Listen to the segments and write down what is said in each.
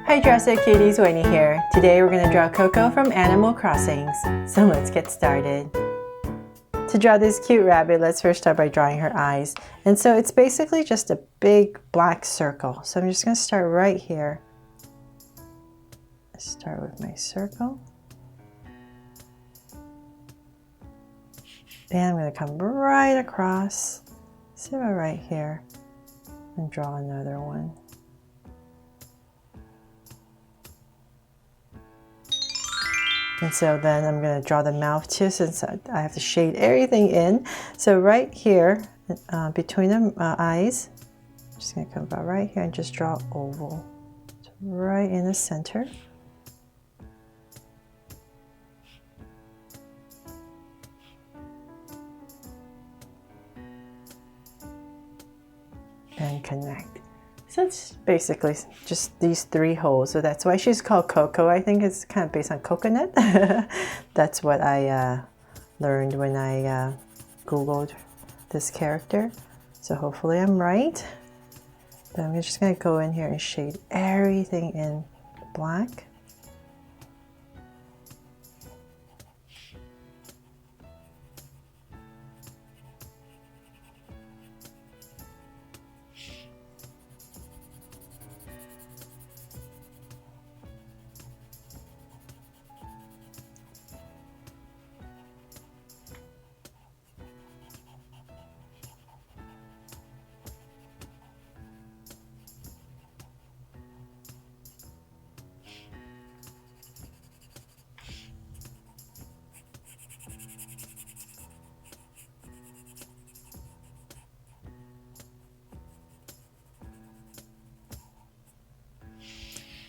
Hi Dresser Cuties, Winnie here. Today we're going to draw Coco from Animal Crossings. So let's get started. To draw this cute rabbit, let's first start by drawing her eyes. And so it's basically just a big black circle. So I'm just going to start right here. Start with my circle. And I'm going to come right across, so right here, and draw another one. And so then I'm going to draw the mouth too, since I have to shade everything in. So right here, between the eyes, I'm just going to come about right here and just draw oval. So right in the center. And connect. So it's basically just these three holes. So that's why she's called Coco. I think it's kind of based on coconut. That's what I learned when I Googled this character. So hopefully I'm right. But I'm just going to go in here and shade everything in black.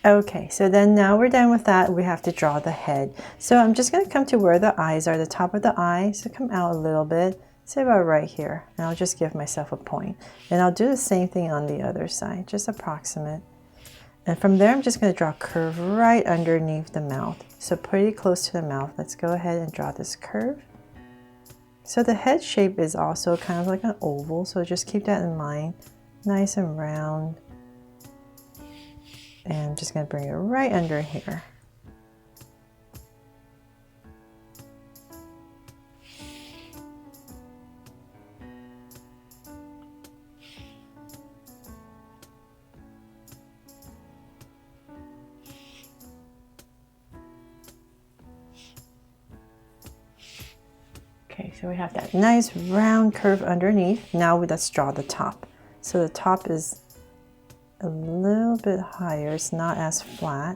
Okay, so then now we're done with that. We have to draw the head. So I'm just going to come to where the eyes are, the top of the eye. So come out a little bit, say about right here. And I'll just give myself a point. And I'll do the same thing on the other side, just approximate. And from there, I'm just going to draw a curve right underneath the mouth. So pretty close to the mouth. Let's go ahead and draw this curve. So the head shape is also kind of like an oval. So just keep that in mind. Nice and round. And I'm just going to bring it right under here. Okay, so we have that nice round curve underneath. Now let's draw the top. So the top is a little bit higher, it's not as flat,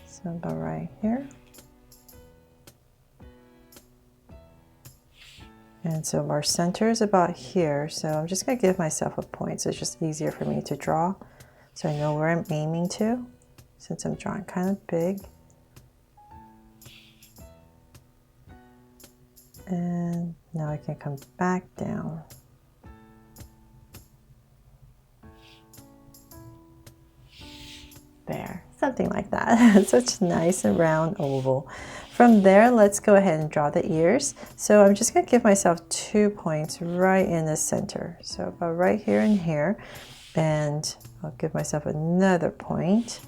so about right here. And so our center is about here, so I'm just going to give myself a point so it's just easier for me to draw, so I know where I'm aiming to, since I'm drawing kind of big. And now I can come back down. There, something like that. Such a nice and round oval. From there, let's go ahead and draw the ears. So I'm just going to give myself 2 points right in the center. So about right here and here. And I'll give myself another point.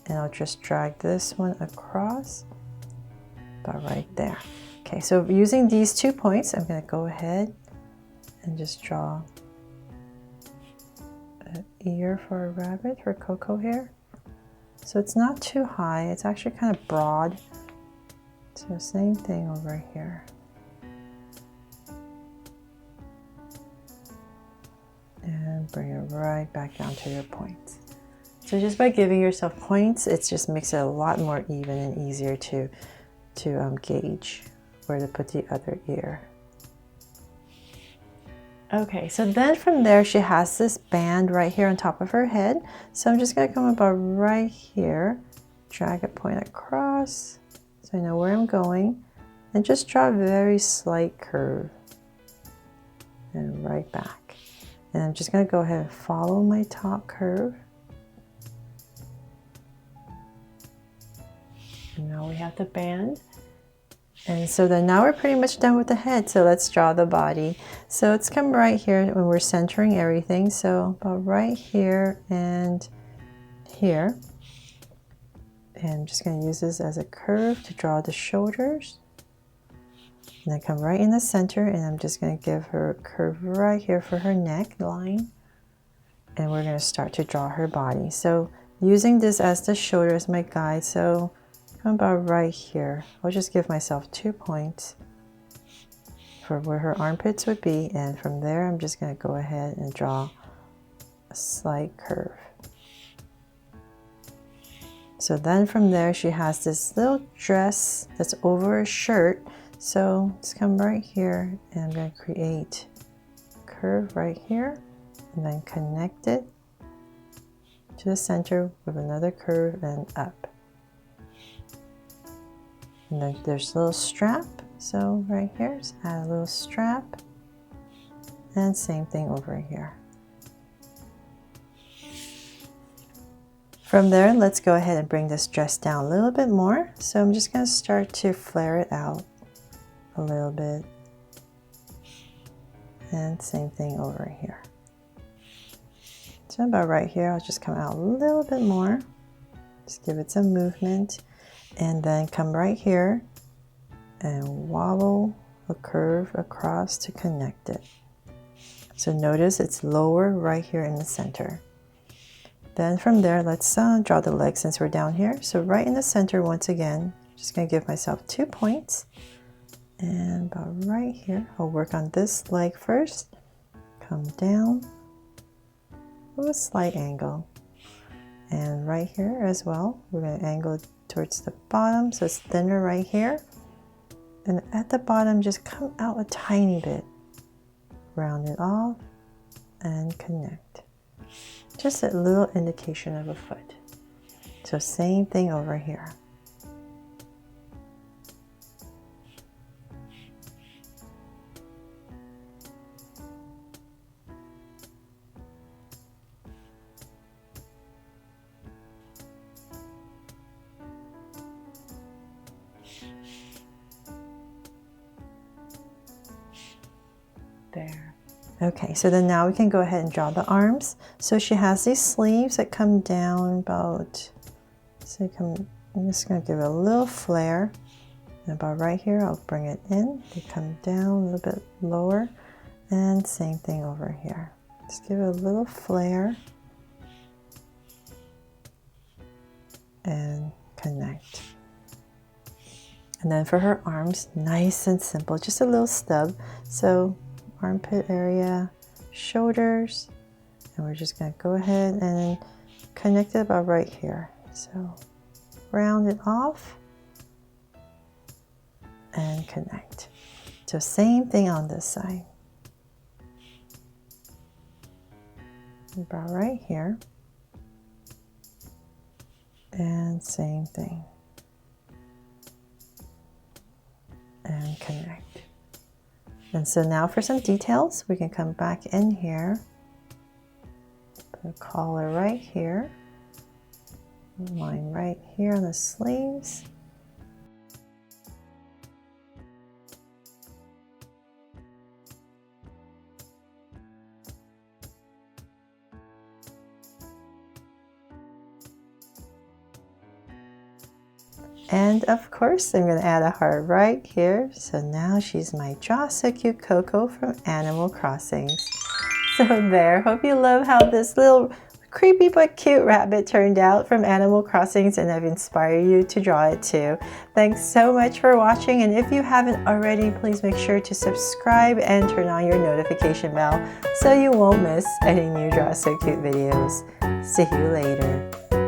And I'll just drag this one across. About right there. Okay, so using these 2 points, I'm going to go ahead and just draw an ear for a rabbit, for Coco here. So it's not too high, it's actually kind of broad. So same thing over here. And bring it right back down to your points. So just by giving yourself points, it just makes it a lot more even and easier to gauge where to put the other ear. Okay, so then from there she has this band right here on top of her head. So I'm just going to come about right here, drag a point across so I know where I'm going, and just draw a very slight curve and right back. And I'm just going to go ahead and follow my top curve. And now we have the band. And so then now we're pretty much done with the head. So let's draw the body. So it's come right here when we're centering everything. So about right here and here. And I'm just going to use this as a curve to draw the shoulders. And then come right in the center, and I'm just going to give her a curve right here for her neck line. And we're going to start to draw her body. So using this as the shoulder as my guide, so come about right here. I'll just give myself 2 points for where her armpits would be, and from there I'm just going to go ahead and draw a slight curve. So then from there she has this little dress that's over a shirt, so just come right here and I'm going to create a curve right here and then connect it to the center with another curve and up. And then there's a little strap, so right here, just add a little strap, and same thing over here. From there, let's go ahead and bring this dress down a little bit more. So I'm just going to start to flare it out a little bit, and same thing over here. So about right here, I'll just come out a little bit more, just give it some movement, and then come right here and wobble a curve across to connect it. So notice it's lower right here in the center. Then from there, let's draw the leg since we're down here. So right in the center, once again, just going to give myself 2 points. And about right here, I'll work on this leg first. Come down with a slight angle. And right here as well, we're going to angle it towards the bottom, so it's thinner right here. And at the bottom, just come out a tiny bit. Round it off and connect. Just a little indication of a foot. So same thing over here. There. Okay, so then now we can go ahead and draw the arms. So she has these sleeves that come down about, so I'm just going to give it a little flare. And about right here, I'll bring it in. They come down a little bit lower. And same thing over here. Just give it a little flare. And connect. And then for her arms, nice and simple, just a little stub. So armpit area, shoulders, and we're just going to go ahead and connect it about right here. So round it off and connect. So same thing on this side. About right here. And same thing. And connect. And so now for some details, we can come back in here, put a collar right here, line right here on the sleeves. And of course, I'm going to add a heart right here. So now she's my Draw So Cute Coco from Animal Crossings. So there, hope you love how this little creepy but cute rabbit turned out from Animal Crossings, and I've inspired you to draw it too. Thanks so much for watching, and if you haven't already, please make sure to subscribe and turn on your notification bell so you won't miss any new Draw So Cute videos. See you later.